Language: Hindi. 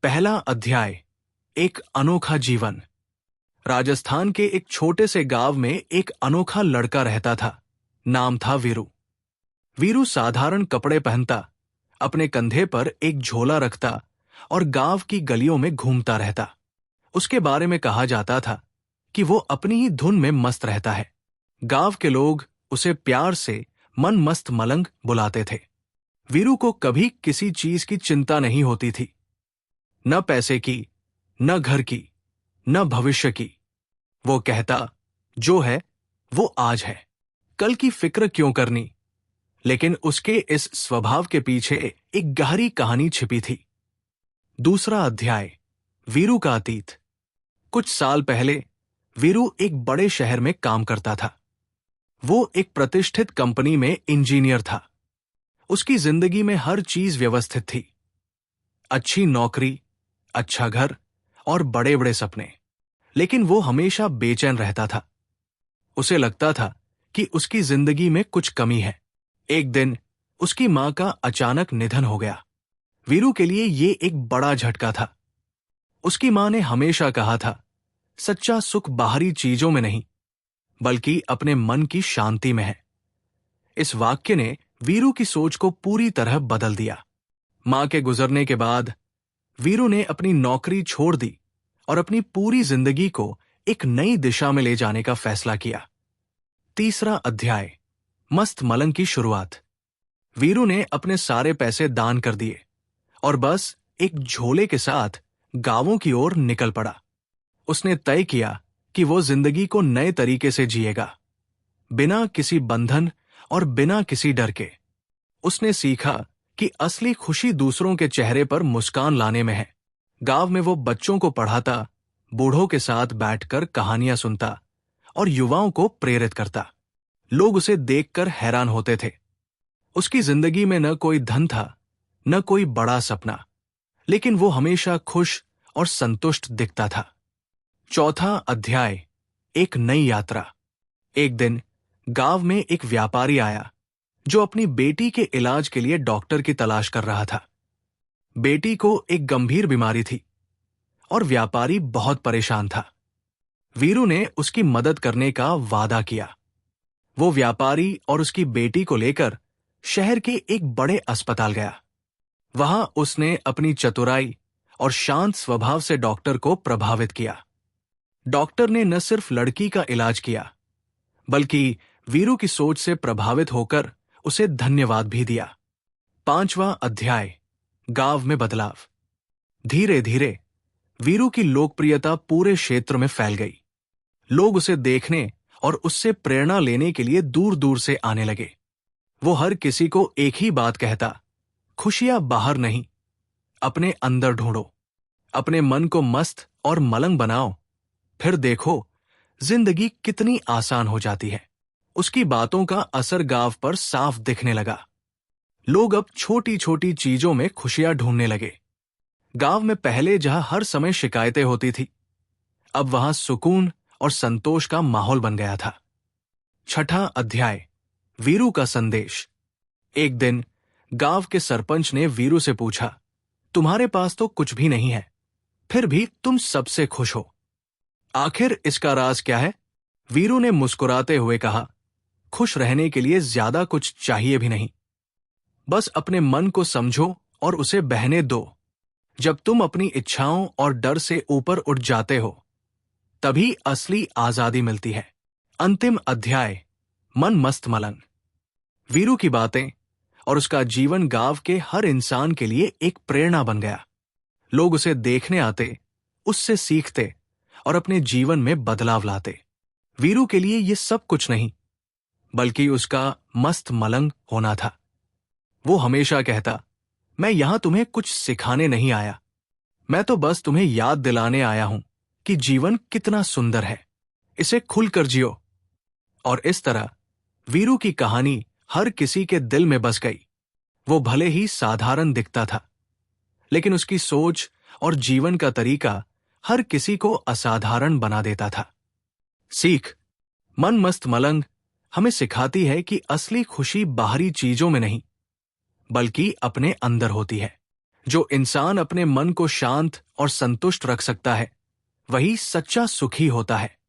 पहला अध्याय, एक अनोखा जीवन। राजस्थान के एक छोटे से गांव में एक अनोखा लड़का रहता था। नाम था वीरू। वीरू साधारण कपड़े पहनता, अपने कंधे पर एक झोला रखता और गांव की गलियों में घूमता रहता। उसके बारे में कहा जाता था कि वो अपनी ही धुन में मस्त रहता है। गांव के लोग उसे प्यार से मन मस्त मलंग बुलाते थे। वीरू को कभी किसी चीज की चिंता नहीं होती थी, न पैसे की, न घर की, न भविष्य की। वो कहता, जो है वो आज है, कल की फिक्र क्यों करनी। लेकिन उसके इस स्वभाव के पीछे एक गहरी कहानी छिपी थी। दूसरा अध्याय, वीरू का अतीत। कुछ साल पहले वीरू एक बड़े शहर में काम करता था। वो एक प्रतिष्ठित कंपनी में इंजीनियर था। उसकी जिंदगी में हर चीज व्यवस्थित थी। अच्छी नौकरी, अच्छा घर और बड़े बड़े सपने। लेकिन वो हमेशा बेचैन रहता था। उसे लगता था कि उसकी जिंदगी में कुछ कमी है। एक दिन उसकी मां का अचानक निधन हो गया। वीरू के लिए ये एक बड़ा झटका था। उसकी मां ने हमेशा कहा था, सच्चा सुख बाहरी चीजों में नहीं, बल्कि अपने मन की शांति में है। इस वाक्य ने वीरू की सोच को पूरी तरह बदल दिया। मां के गुजरने के बाद वीरू ने अपनी नौकरी छोड़ दी और अपनी पूरी जिंदगी को एक नई दिशा में ले जाने का फैसला किया। तीसरा अध्याय, मस्त मलंग की शुरुआत। वीरू ने अपने सारे पैसे दान कर दिए और बस एक झोले के साथ गांवों की ओर निकल पड़ा। उसने तय किया कि वो जिंदगी को नए तरीके से जिएगा, बिना किसी बंधन और बिना किसी डर के। उसने सीखा कि असली खुशी दूसरों के चेहरे पर मुस्कान लाने में है। गांव में वो बच्चों को पढ़ाता, बूढ़ों के साथ बैठकर कहानियां सुनता और युवाओं को प्रेरित करता। लोग उसे देखकर हैरान होते थे। उसकी जिंदगी में न कोई धन था, न कोई बड़ा सपना, लेकिन वो हमेशा खुश और संतुष्ट दिखता था। चौथा अध्याय, एक नई यात्रा। एक दिन गांव में एक व्यापारी आया जो अपनी बेटी के इलाज के लिए डॉक्टर की तलाश कर रहा था। बेटी को एक गंभीर बीमारी थी और व्यापारी बहुत परेशान था। वीरू ने उसकी मदद करने का वादा किया। वो व्यापारी और उसकी बेटी को लेकर शहर के एक बड़े अस्पताल गया। वहां उसने अपनी चतुराई और शांत स्वभाव से डॉक्टर को प्रभावित किया। डॉक्टर ने न सिर्फ लड़की का इलाज किया, बल्कि वीरू की सोच से प्रभावित होकर उसे धन्यवाद भी दिया। पांचवा अध्याय, गांव में बदलाव। धीरे धीरे वीरू की लोकप्रियता पूरे क्षेत्र में फैल गई। लोग उसे देखने और उससे प्रेरणा लेने के लिए दूर दूर से आने लगे। वो हर किसी को एक ही बात कहता, खुशियां बाहर नहीं, अपने अंदर ढूंढो। अपने मन को मस्त और मलंग बनाओ, फिर देखो जिंदगी कितनी आसान हो जाती है। उसकी बातों का असर गांव पर साफ दिखने लगा। लोग अब छोटी छोटी चीजों में खुशियां ढूंढने लगे। गांव में पहले जहां हर समय शिकायतें होती थी, अब वहां सुकून और संतोष का माहौल बन गया था। छठा अध्याय, वीरू का संदेश। एक दिन गांव के सरपंच ने वीरू से पूछा, तुम्हारे पास तो कुछ भी नहीं है, फिर भी तुम सबसे खुश हो, आखिर इसका राज क्या है? वीरू ने मुस्कुराते हुए कहा, खुश रहने के लिए ज्यादा कुछ चाहिए भी नहीं, बस अपने मन को समझो और उसे बहने दो। जब तुम अपनी इच्छाओं और डर से ऊपर उठ जाते हो, तभी असली आजादी मिलती है। अंतिम अध्याय, मन मस्त मलंग। वीरू की बातें और उसका जीवन गांव के हर इंसान के लिए एक प्रेरणा बन गया। लोग उसे देखने आते, उससे सीखते और अपने जीवन में बदलाव लाते। वीरू के लिए ये सब कुछ नहीं, बल्कि उसका मस्त मलंग होना था। वो हमेशा कहता, मैं यहां तुम्हें कुछ सिखाने नहीं आया, मैं तो बस तुम्हें याद दिलाने आया हूं कि जीवन कितना सुंदर है, इसे खुलकर जियो। और इस तरह वीरू की कहानी हर किसी के दिल में बस गई। वो भले ही साधारण दिखता था, लेकिन उसकी सोच और जीवन का तरीका हर किसी को असाधारण बना देता था। सीख, मन मस्त मलंग हमें सिखाती है कि असली खुशी बाहरी चीजों में नहीं, बल्कि अपने अंदर होती है। जो इंसान अपने मन को शांत और संतुष्ट रख सकता है, वही सच्चा सुखी होता है।